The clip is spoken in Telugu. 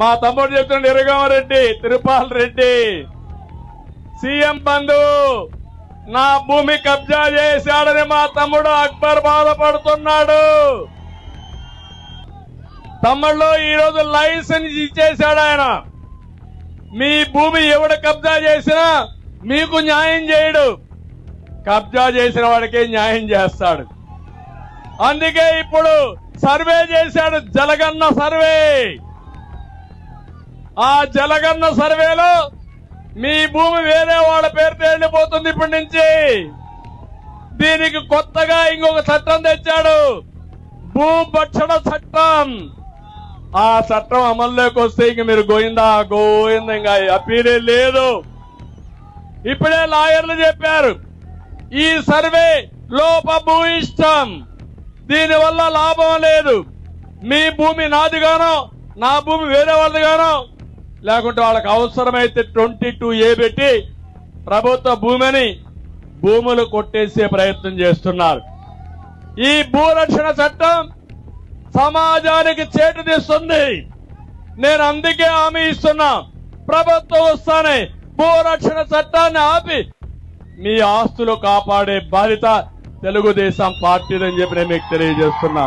మా తమ్ముడు చెప్తున్నాడు ఇరగామరెడ్డి తిరుపాల్ రెడ్డి సీఎం బంధు నా భూమి కబ్జా చేశాడని మా తమ్ముడు అక్బర్ బాధపడుతున్నాడు. తమ్ముళ్ళు ఈ రోజు లైసెన్స్ ఇచ్చేశాడు ఆయన. మీ భూమి ఎవడు కబ్జా చేసినా మీకు న్యాయం చేయడు, కబ్జా చేసిన వాడికే న్యాయం చేస్తాడు. అందుకే ఇప్పుడు సర్వే చేశాడు, జలగన్న సర్వే. ఆ జలగన్న సర్వేలో మీ భూమి వేరే వాళ్ళ పేరుతో వెళ్ళిపోతుంది ఇప్పటి నుంచి. దీనికి కొత్తగా ఇంకొక చట్టం తెచ్చాడు, భూభక్షణ చట్టం. ఆ చట్టం అమల్లోకి వస్తే ఇంక మీరు గోయిందా ఇంకా అప్పీలే లేదు. ఇప్పుడే లాయర్లు చెప్పారు ఈ సర్వే లోపభూయిష్టం, దీనివల్ల లాభం లేదు. మీ భూమి నాదిగానో నా భూమి వేరే వాళ్ళదిగానో, లేకుంటే వాళ్ళకి అవసరమైతే 22A పెట్టి ప్రభుత్వ భూములు కొట్టేసే ప్రయత్నం చేస్తున్నారు. ఈ భూరక్షణ చట్టం సమాజానికి చేటు తీస్తుంది. నేను అందుకే హామీ ఇస్తున్నా, ప్రభుత్వం వస్తానే భూరక్షణ చట్టాన్ని ఆపి మీ ఆస్తులు కాపాడే బాధ్యత తెలుగుదేశం పార్టీదని చెప్పి నేను మీకు తెలియజేస్తున్నా.